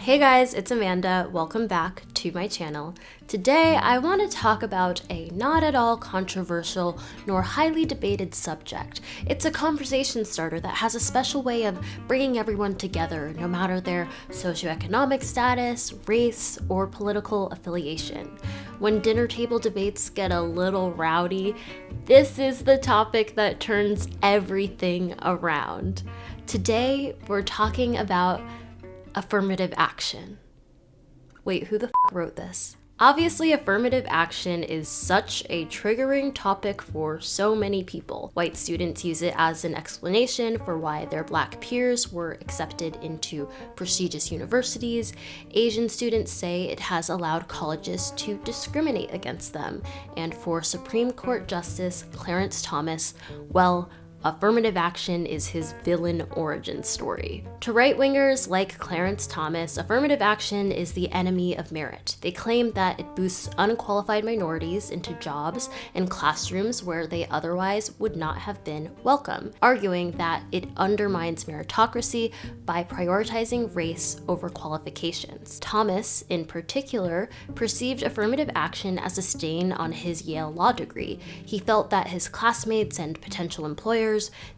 Hey guys, it's Amanda. Welcome back to my channel. Today, I want to talk about a not at all controversial nor highly debated subject. It's a conversation starter that has a special way of bringing everyone together, no matter their socioeconomic status, race, or political affiliation. When dinner table debates get a little rowdy, this is the topic that turns everything around. Today, we're talking about affirmative action. Wait, who the f wrote this? Obviously, affirmative action is such a triggering topic for so many people. White students use it as an explanation for why their black peers were accepted into prestigious universities. Asian students say it has allowed colleges to discriminate against them. And for Supreme Court Justice Clarence Thomas, well, affirmative action is his villain origin story. To right-wingers like Clarence Thomas, affirmative action is the enemy of merit. They claim that it boosts unqualified minorities into jobs and classrooms where they otherwise would not have been welcome, arguing that it undermines meritocracy by prioritizing race over qualifications. Thomas, in particular, perceived affirmative action as a stain on his Yale law degree. He felt that his classmates and potential employers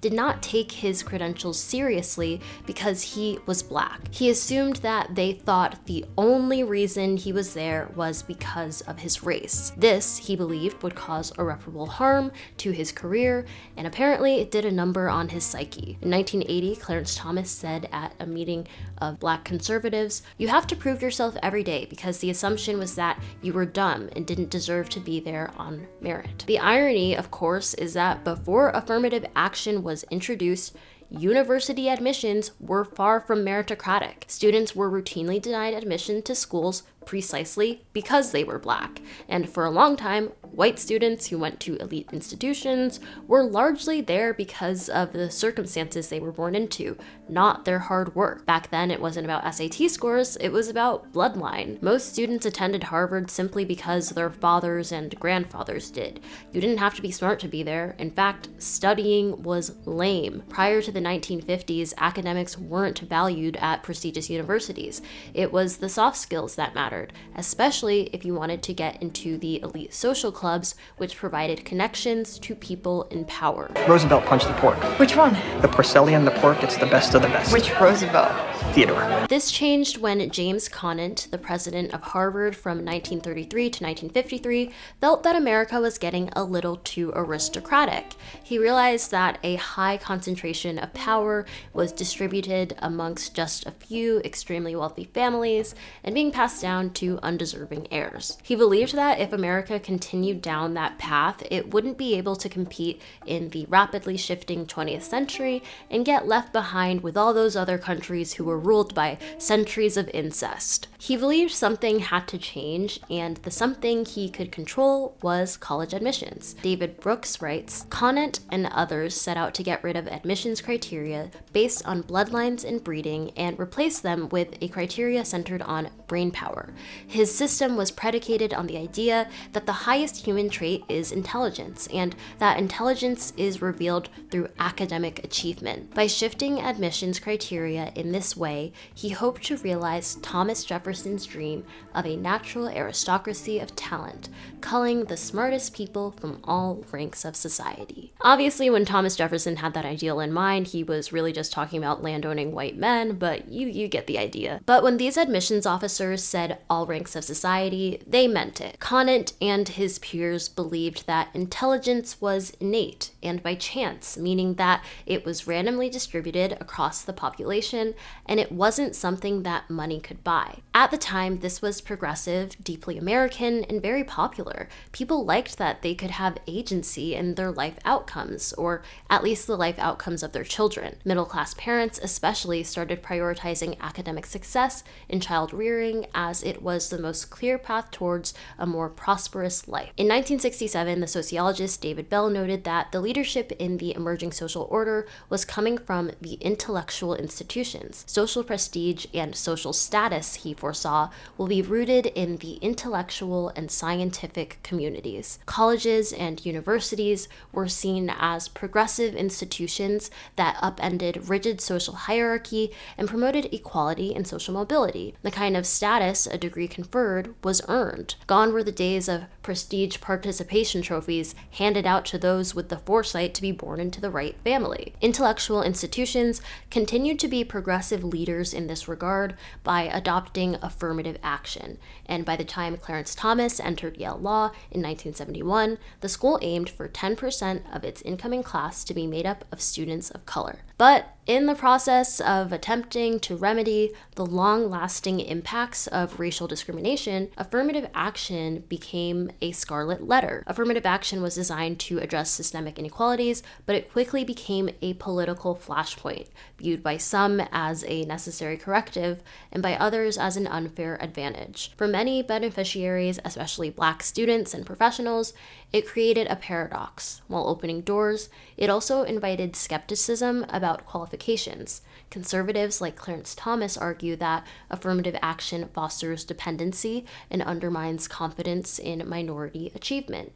did not take his credentials seriously because he was black. He assumed that they thought the only reason he was there was because of his race. This, he believed, would cause irreparable harm to his career, and apparently it did a number on his psyche. In 1980, Clarence Thomas said at a meeting of black conservatives, "You have to prove yourself every day because the assumption was that you were dumb and didn't deserve to be there on merit." The irony, of course, is that before affirmative action was introduced, university admissions were far from meritocratic. Students were routinely denied admission to schools precisely because they were black. And for a long time, white students who went to elite institutions were largely there because of the circumstances they were born into, not their hard work. Back then, it wasn't about SAT scores, it was about bloodline. Most students attended Harvard simply because their fathers and grandfathers did. You didn't have to be smart to be there. In fact, studying was lame. Prior to the 1950s, academics weren't valued at prestigious universities. It was the soft skills that mattered, especially if you wanted to get into the elite social clubs, which provided connections to people in power. Roosevelt punched the pork. Which one? The porcelain, the pork, it's the best of the best. Which Roosevelt? Theodore. This changed when James Conant, the president of Harvard from 1933 to 1953, felt that America was getting a little too aristocratic. He realized that a high concentration of power was distributed amongst just a few extremely wealthy families and being passed down to undeserving heirs. He believed that if America continued down that path, it wouldn't be able to compete in the rapidly shifting 20th century and get left behind with all those other countries who were ruled by centuries of incest. He believed something had to change, and the something he could control was college admissions. David Brooks writes, "Conant and others set out to get rid of admissions criteria based on bloodlines and breeding and replace them with a criteria centered on brain power. His system was predicated on the idea that the highest human trait is intelligence, and that intelligence is revealed through academic achievement. By shifting admissions criteria in this way, he hoped to realize Thomas Jefferson's dream of a natural aristocracy of talent, culling the smartest people from all ranks of society." Obviously, when Thomas Jefferson had that ideal in mind, he was really just talking about landowning white men, but you get the idea. But when these admissions officers said all ranks of society, they meant it. Conant and his peers believed that intelligence was innate and by chance, meaning that it was randomly distributed across the population and it wasn't something that money could buy. At the time, this was progressive, deeply American, and very popular. People liked that they could have agency in their life outcomes, or at least the life outcomes of their children. Middle-class parents especially started prioritizing academic success in child rearing as it was the most clear path towards a more prosperous life. In 1967, the sociologist David Bell noted that the leadership in the emerging social order was coming from the intellectual institutions. Social prestige and social status, he foresaw will be rooted in the intellectual and scientific communities. Colleges and universities were seen as progressive institutions that upended rigid social hierarchy and promoted equality and social mobility. The kind of status a degree conferred was earned. Gone were the days of prestige participation trophies handed out to those with the foresight to be born into the right family. Intellectual institutions continued to be progressive leaders in this regard by adopting affirmative action, and by the time Clarence Thomas entered Yale Law in 1971, the school aimed for 10% of its incoming class to be made up of students of color. But in the process of attempting to remedy the long-lasting impacts of racial discrimination, affirmative action became a scarlet letter. Affirmative action was designed to address systemic inequalities, but it quickly became a political flashpoint, viewed by some as a necessary corrective and by others as an unfair advantage. For many beneficiaries, especially Black students and professionals, it created a paradox. While opening doors, it also invited skepticism about qualifications. Conservatives like Clarence Thomas argue that affirmative action fosters dependency and undermines confidence in minority achievement.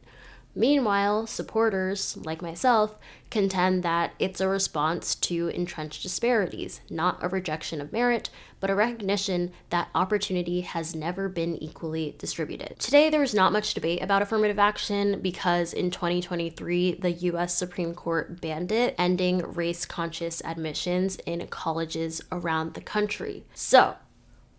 Meanwhile, supporters, like myself, contend that it's a response to entrenched disparities, not a rejection of merit, but a recognition that opportunity has never been equally distributed. Today, there's not much debate about affirmative action because in 2023, the US Supreme Court banned it, ending race-conscious admissions in colleges around the country. So,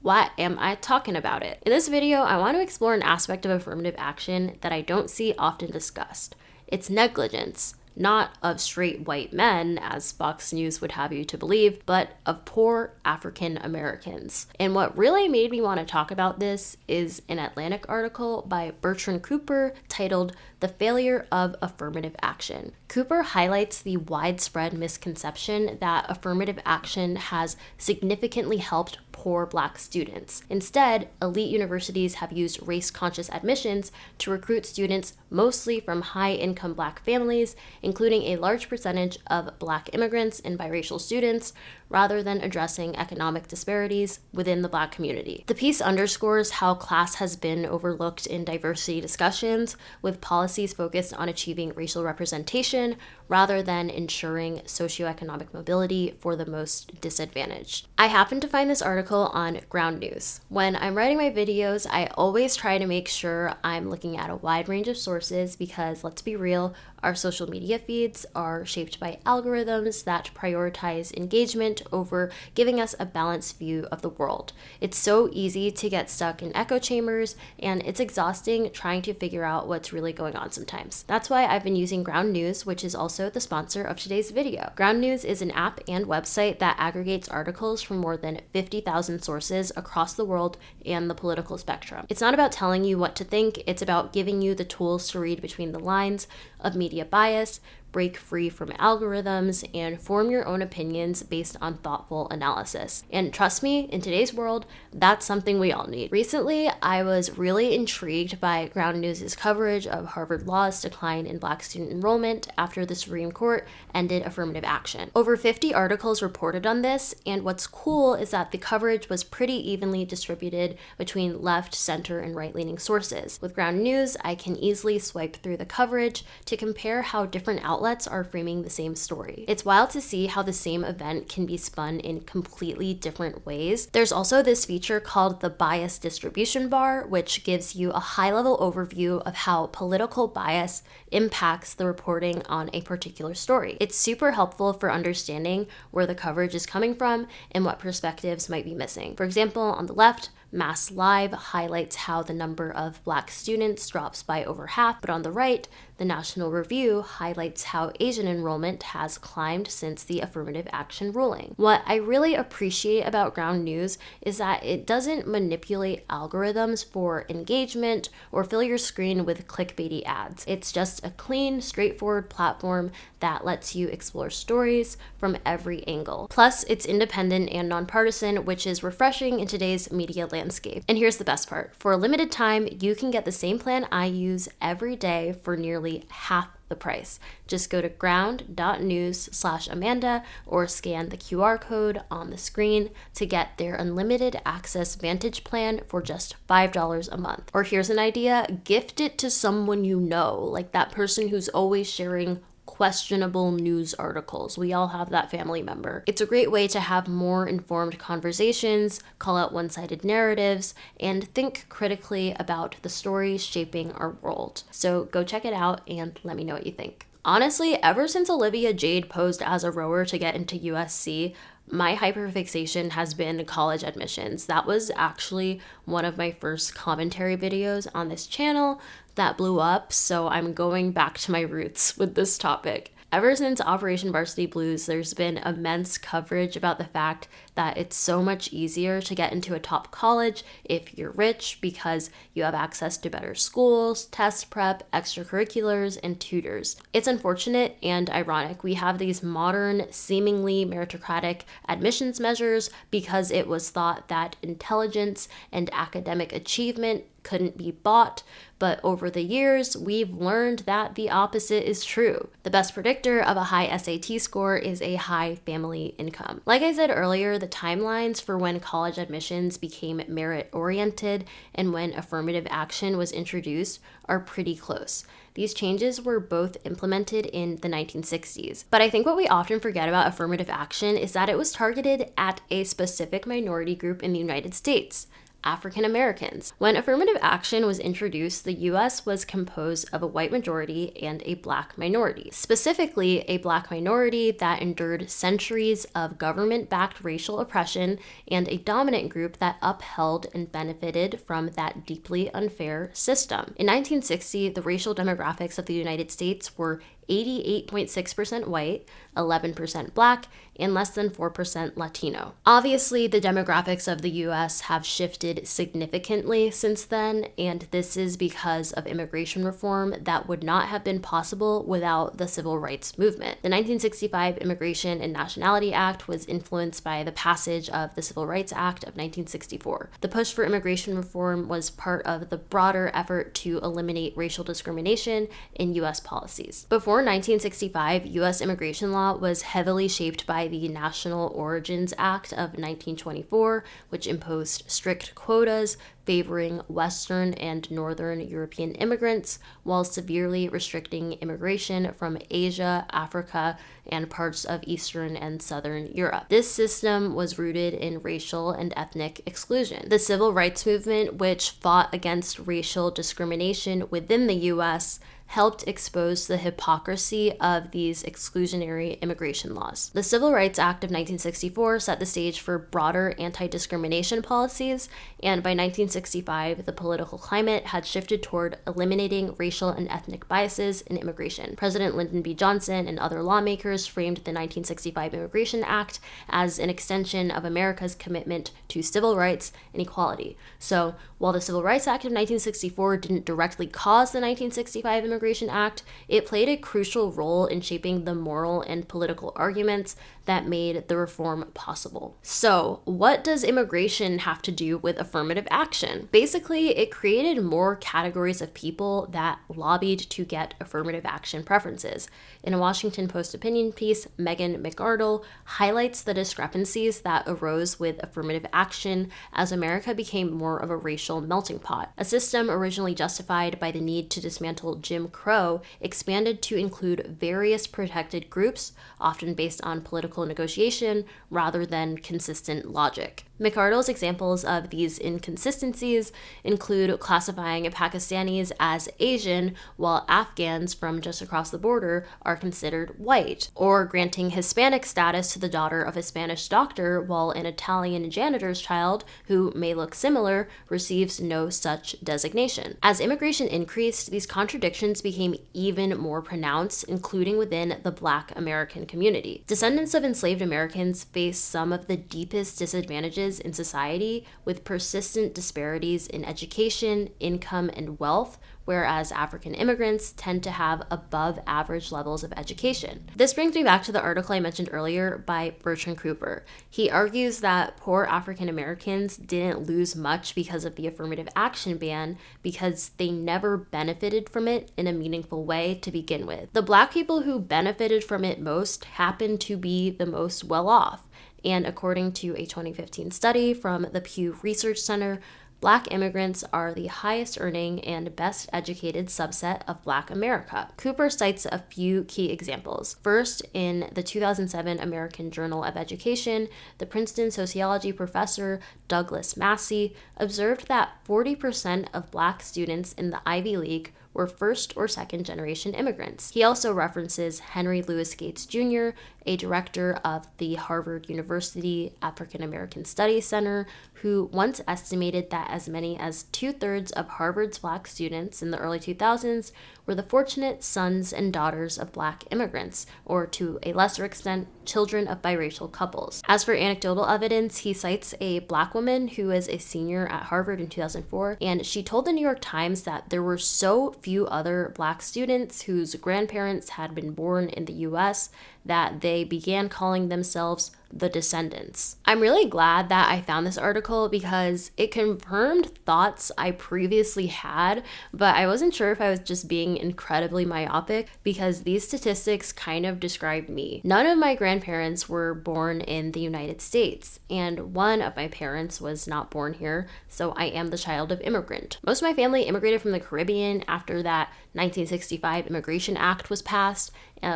why am I talking about it? In this video, I want to explore an aspect of affirmative action that I don't see often discussed. It's negligence, not of straight white men, as Fox News would have you to believe, but of poor African Americans. And what really made me want to talk about this is an Atlantic article by Bertrand Cooper titled "The Failure of Affirmative Action." Cooper highlights the widespread misconception that affirmative action has significantly helped poor Black students. Instead, elite universities have used race-conscious admissions to recruit students mostly from high-income Black families, including a large percentage of Black immigrants and biracial students, rather than addressing economic disparities within the Black community. The piece underscores how class has been overlooked in diversity discussions, with policies focused on achieving racial representation rather than ensuring socioeconomic mobility for the most disadvantaged. I happened to find this article on Ground News. When I'm writing my videos, I always try to make sure I'm looking at a wide range of sources because, let's be real, our social media feeds are shaped by algorithms that prioritize engagement over giving us a balanced view of the world. It's so easy to get stuck in echo chambers, and it's exhausting trying to figure out what's really going on sometimes. That's why I've been using Ground News, which is also the sponsor of today's video. Ground News is an app and website that aggregates articles from more than 50,000 sources across the world and the political spectrum. It's not about telling you what to think, it's about giving you the tools to read between the lines of media bias, break free from algorithms, and form your own opinions based on thoughtful analysis. And trust me, in today's world, that's something we all need. Recently, I was really intrigued by Ground News' coverage of Harvard Law's decline in Black student enrollment after the Supreme Court ended affirmative action. Over 50 articles reported on this, and what's cool is that the coverage was pretty evenly distributed between left, center, and right-leaning sources. With Ground News, I can easily swipe through the coverage to compare how different outlets are framing the same story. It's wild to see how the same event can be spun in completely different ways. There's also this feature called the bias distribution bar, which gives you a high-level overview of how political bias impacts the reporting on a particular story. It's super helpful for understanding where the coverage is coming from and what perspectives might be missing. For example, on the left, Mass Live highlights how the number of Black students drops by over half, but on the right, the National Review highlights how Asian enrollment has climbed since the affirmative action ruling. What I really appreciate about Ground News is that it doesn't manipulate algorithms for engagement or fill your screen with clickbaity ads. It's just a clean, straightforward platform that lets you explore stories from every angle. Plus, it's independent and nonpartisan, which is refreshing in today's media landscape. And here's the best part. For a limited time, you can get the same plan I use every day for nearly half the price. Just go to ground.news/Amanda or scan the QR code on the screen to get their unlimited access Vantage plan for just $5 a month. Or here's an idea, gift it to someone you know, like that person who's always sharing questionable news articles. We all have that family member. It's a great way to have more informed conversations, call out one-sided narratives, and think critically about the stories shaping our world. So go check it out and let me know what you think. Honestly, ever since Olivia Jade posed as a rower to get into USC, my hyperfixation has been college admissions. That was actually one of my first commentary videos on this channel that blew up, so I'm going back to my roots with this topic. Ever since Operation Varsity Blues, there's been immense coverage about the fact that it's so much easier to get into a top college if you're rich because you have access to better schools, test prep, extracurriculars, and tutors. It's unfortunate and ironic. We have these modern, seemingly meritocratic admissions measures because it was thought that intelligence and academic achievement couldn't be bought, but over the years, we've learned that the opposite is true. The best predictor of a high SAT score is a high family income. Like I said earlier, the timelines for when college admissions became merit-oriented and when affirmative action was introduced are pretty close. These changes were both implemented in the 1960s. But I think what we often forget about affirmative action is that it was targeted at a specific minority group in the United States: African Americans. When affirmative action was introduced, the US was composed of a white majority and a black minority, specifically a black minority that endured centuries of government-backed racial oppression and a dominant group that upheld and benefited from that deeply unfair system. In 1960, the racial demographics of the United States were 88.6% white, 11% black, and less than 4% Latino. Obviously, the demographics of the US have shifted significantly since then, and this is because of immigration reform that would not have been possible without the civil rights movement. The 1965 Immigration and Nationality Act was influenced by the passage of the Civil Rights Act of 1964. The push for immigration reform was part of the broader effort to eliminate racial discrimination in US policies. Before 1965, U.S. immigration law was heavily shaped by the National Origins Act of 1924, which imposed strict quotas favoring Western and Northern European immigrants while severely restricting immigration from Asia, Africa, and parts of Eastern and Southern Europe. This system was rooted in racial and ethnic exclusion. The civil rights movement, which fought against racial discrimination within the U.S., helped expose the hypocrisy of these exclusionary immigration laws. The Civil Rights Act of 1964 set the stage for broader anti-discrimination policies, and by 1965, the political climate had shifted toward eliminating racial and ethnic biases in immigration. President Lyndon B. Johnson and other lawmakers framed the 1965 Immigration Act as an extension of America's commitment to civil rights and equality. So, while the Civil Rights Act of 1964 didn't directly cause the 1965 Immigration Act, it played a crucial role in shaping the moral and political arguments that made the reform possible. So, what does immigration have to do with affirmative action? Basically, it created more categories of people that lobbied to get affirmative action preferences. In a Washington Post opinion piece, Megan McArdle highlights the discrepancies that arose with affirmative action as America became more of a racial melting pot. A system originally justified by the need to dismantle Jim Crow expanded to include various protected groups, often based on political negotiation rather than consistent logic. McArdle's examples of these inconsistencies include classifying Pakistanis as Asian while Afghans from just across the border are considered white, or granting Hispanic status to the daughter of a Spanish doctor while an Italian janitor's child, who may look similar, receives no such designation. As immigration increased, these contradictions became even more pronounced, including within the Black American community. Descendants of enslaved Americans face some of the deepest disadvantages challenges in society with persistent disparities in education, income, and wealth, whereas African immigrants tend to have above average levels of education. This brings me back to the article I mentioned earlier by Bertrand Cooper. He argues that poor African Americans didn't lose much because of the affirmative action ban because they never benefited from it in a meaningful way to begin with. The Black people who benefited from it most happened to be the most well off. And according to a 2015 study from the Pew Research Center, Black immigrants are the highest earning and best educated subset of Black America. Cooper cites a few key examples. First, in the 2007 American Journal of Education, the Princeton sociology professor Douglas Massey observed that 40% of Black students in the Ivy League were first or second generation immigrants. He also references Henry Louis Gates Jr., a director of the Harvard University African American Studies Center, who once estimated that as many as 2/3 of Harvard's Black students in the early 2000s were the fortunate sons and daughters of Black immigrants, or to a lesser extent, children of biracial couples. As for anecdotal evidence, he cites a Black woman who is a senior at Harvard in 2004, and she told the New York Times that there were so few other Black students whose grandparents had been born in the US that they began calling themselves the descendants. I'm really glad that I found this article because it confirmed thoughts I previously had, but I wasn't sure if I was just being incredibly myopic because these statistics kind of described me. None of my grandparents were born in the United States, and one of my parents was not born here, so I am the child of immigrant. Most of my family immigrated from the Caribbean after that 1965 Immigration Act was passed,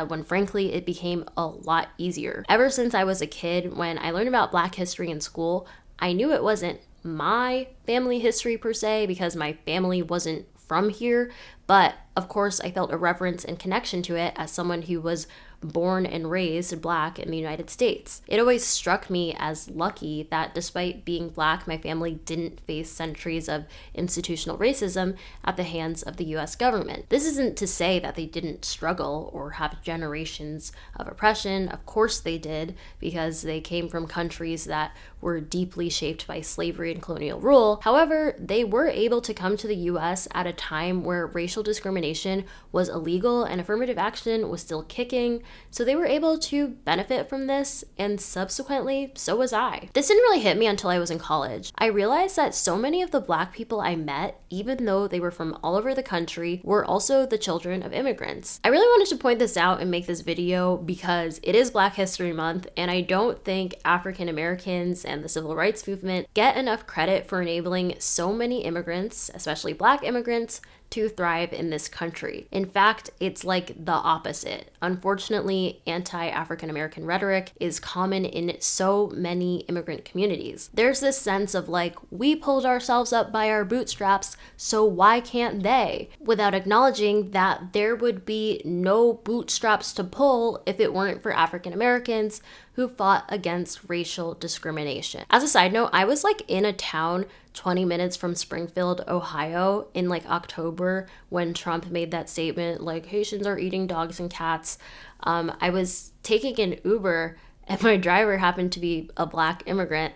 when frankly it became a lot easier. Ever since I was a kid, when I learned about Black history in school, I knew it wasn't my family history per se because my family wasn't from here, but of course I felt a reverence and connection to it as someone who was born and raised Black in the United States. It always struck me as lucky that despite being Black, my family didn't face centuries of institutional racism at the hands of the US government. This isn't to say that they didn't struggle or have generations of oppression. Of course they did, because they came from countries that were deeply shaped by slavery and colonial rule. However, they were able to come to the US at a time where racial discrimination was illegal and affirmative action was still kicking. So they were able to benefit from this, and subsequently, so was I. This didn't really hit me until I was in college. I realized that so many of the Black people I met, even though they were from all over the country, were also the children of immigrants. I really wanted to point this out and make this video because it is Black History Month, and I don't think African Americans and the civil rights movement get enough credit for enabling so many immigrants, especially Black immigrants, to thrive in this country. In fact, it's like the opposite. Unfortunately, anti-African American rhetoric is common in so many immigrant communities. There's this sense of like, we pulled ourselves up by our bootstraps, so why can't they? Without acknowledging that there would be no bootstraps to pull if it weren't for African Americans who fought against racial discrimination. As a side note, I was like in a town 20 minutes from Springfield, Ohio in like October when Trump made that statement like Haitians are eating dogs and cats. I was taking an Uber and my driver happened to be a Black immigrant,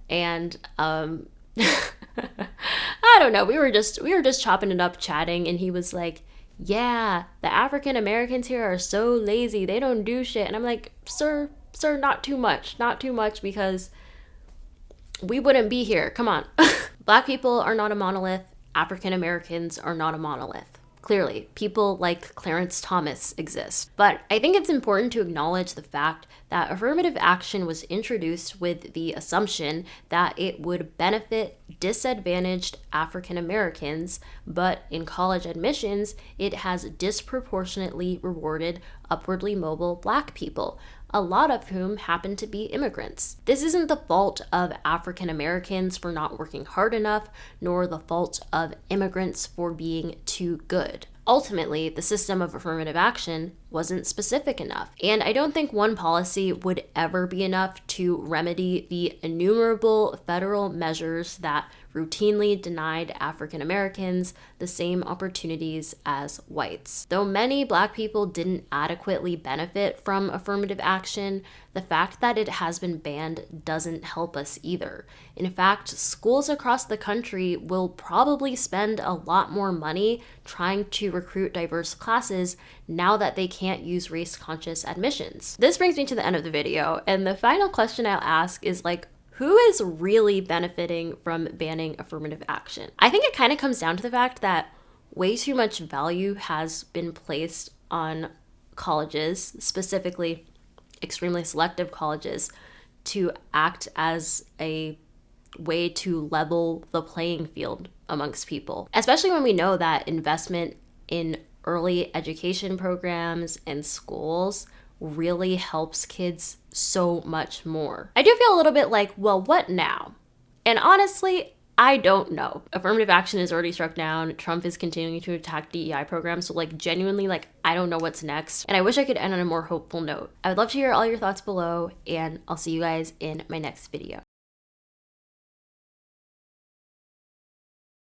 and I don't know, we were just chopping it up, chatting, and he was like, yeah, the African Americans here are so lazy, they don't do shit. And I'm like, sir, not too much, because we wouldn't be here. Come on. Black people are not a monolith. African Americans are not a monolith. Clearly, people like Clarence Thomas exist. But I think it's important to acknowledge the fact that affirmative action was introduced with the assumption that it would benefit disadvantaged African Americans, but in college admissions, it has disproportionately rewarded upwardly mobile Black people, a lot of whom happen to be immigrants. This isn't the fault of African Americans for not working hard enough, nor the fault of immigrants for being too good. Ultimately, the system of affirmative action wasn't specific enough. And I don't think one policy would ever be enough to remedy the innumerable federal measures that routinely denied African Americans the same opportunities as whites. Though many Black people didn't adequately benefit from affirmative action, the fact that it has been banned doesn't help us either. In fact, schools across the country will probably spend a lot more money trying to recruit diverse classes now that they can't use race-conscious admissions. This brings me to the end of the video, and the final question I'll ask is who is really benefiting from banning affirmative action? I think it kind of comes down to the fact that way too much value has been placed on colleges, specifically extremely selective colleges, to act as a way to level the playing field amongst people, especially when we know that investment in early education programs and schools really helps kids so much more. I do feel a little bit like, well, what now? And honestly, I don't know. Affirmative action is already struck down. Trump is continuing to attack DEI programs. So genuinely, I don't know what's next. And I wish I could end on a more hopeful note. I would love to hear all your thoughts below, and I'll see you guys in my next video.